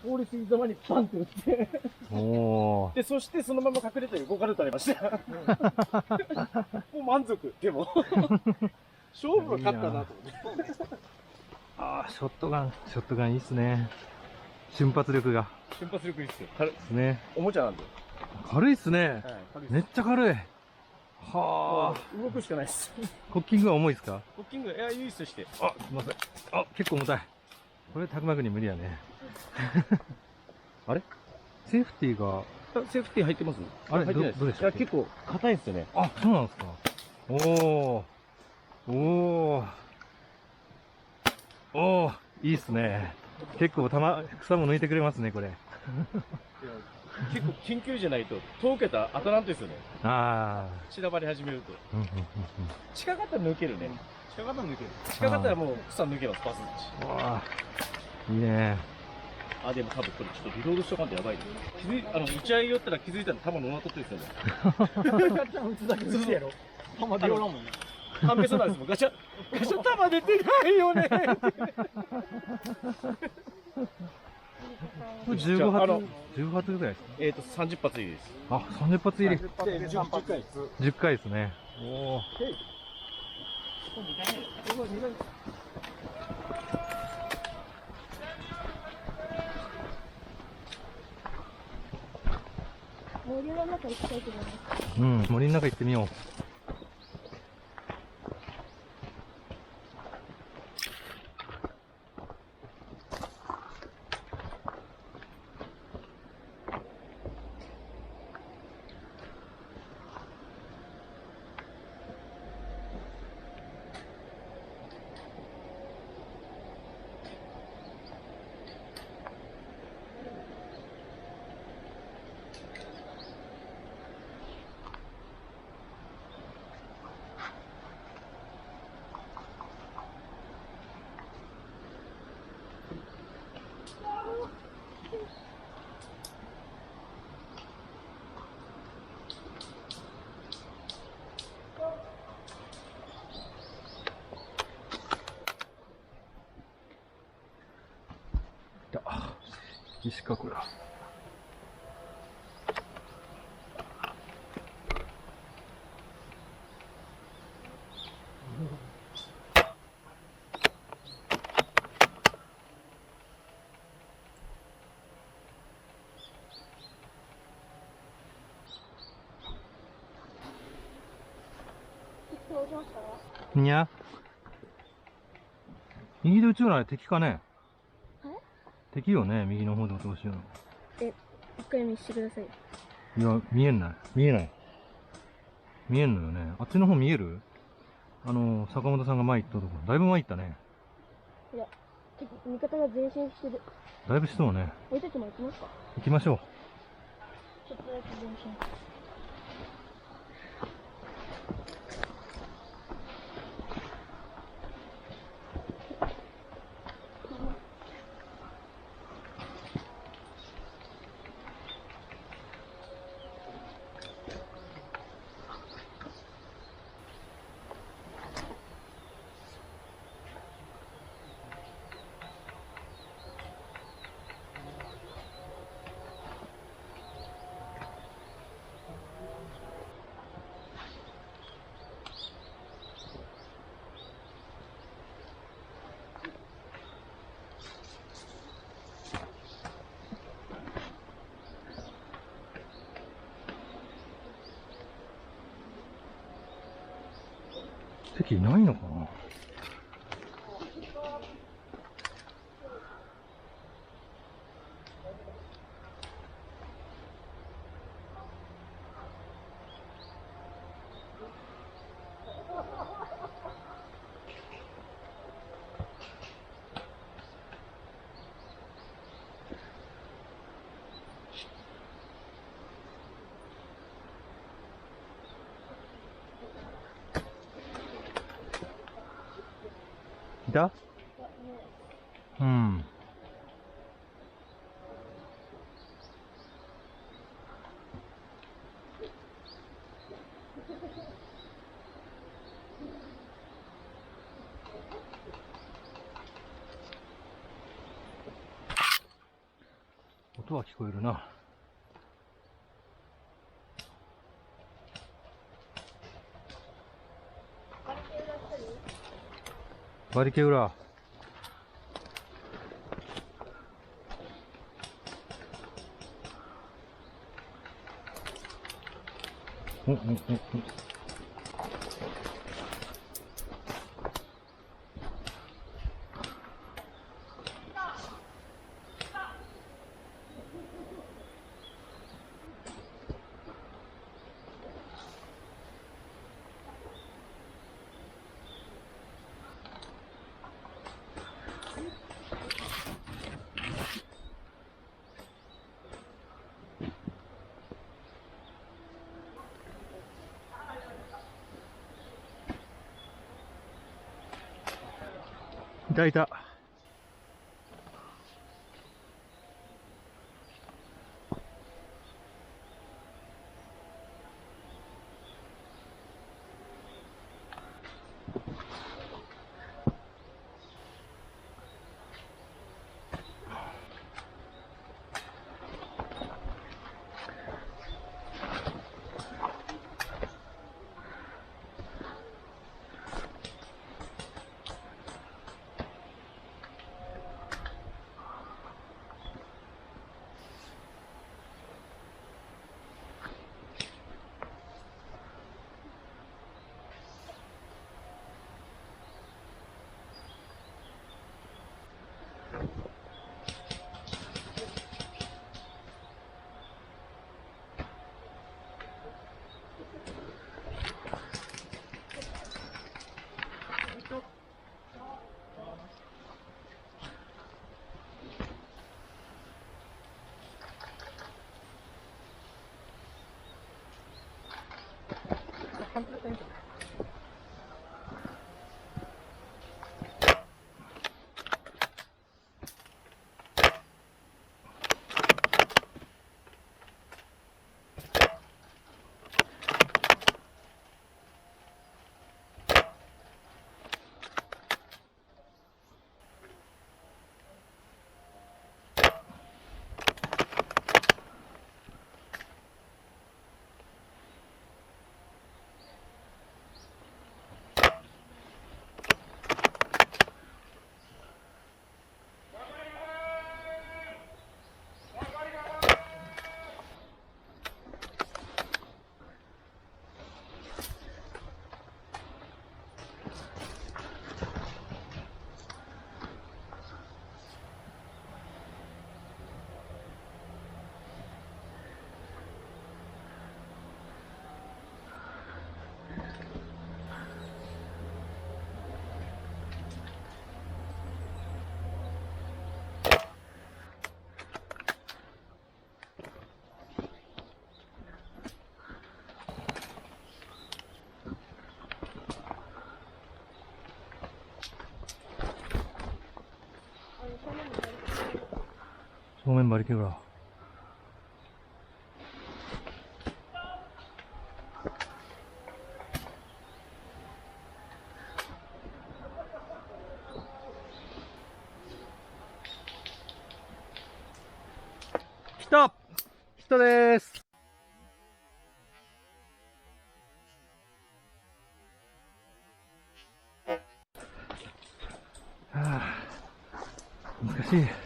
通り過ぎざまにバンって打っておー。で、そしてそのまま隠れて動かれてありました。もう満足。でも、勝負は勝ったなと思って。ああ、ショットガンいいっすね。瞬発力が。瞬発力いいっすよ。軽い。ですね。おもちゃなんで。軽いっすね。はい、軽いっす。めっちゃ軽い。はあ。動くしかないっす。コッキングは重いっすか？コッキング、いや、いいっすして。あ、すいません。あ、結構重たい。これ、たくまくんに無理やね。あれセーフティーが、セーフティー入ってます？あれ入ってないです。どうでしたっけ？いや、結構硬いっすよね。あ、そうなんですか。おー。おー。おー。いいっすね。結構草も抜いてくれますね、これ。結構緊急じゃないと、遠けたら当たらんとですよね。あ散らばり始めると。ー。うんうん近かったら抜けるね。近かったら抜ける。近かったらもう草抜けます、パスッチ。うん。わー。いいね。あ、でも多分これちょっとリロードしとかんとやばいね。打ち合い寄ったら気づいたら弾のとってですよね。打つだけ打つやろ。弾出よらんもんね。半べそなんですもん。ガチャ弾出てないよね。これ15発、15発ぐらいですか30発入りです。あ、30発入り。で、10回。 10回ですね。おー。森の中行きたいと思います。うん、森の中行ってみよう。石かこれ。どうしました？にゃ右で撃つような敵かね？敵よね、右の方で落としような。一回見せてください。いや、見えない。見えない。見えんのよね。あっちの方見える？坂本さんが前行ったとこ。だいぶ前行ったね。いや、味方が前進してる。だいぶしそうね。俺たちも行きますか？行きましょう。ちょっとだけ前進。敵いないのかな？いた？うん。音は聞こえるな。バリケ裏。おおおお。いたいた。正面馬力裏。来た！来たです。はあ、難しい。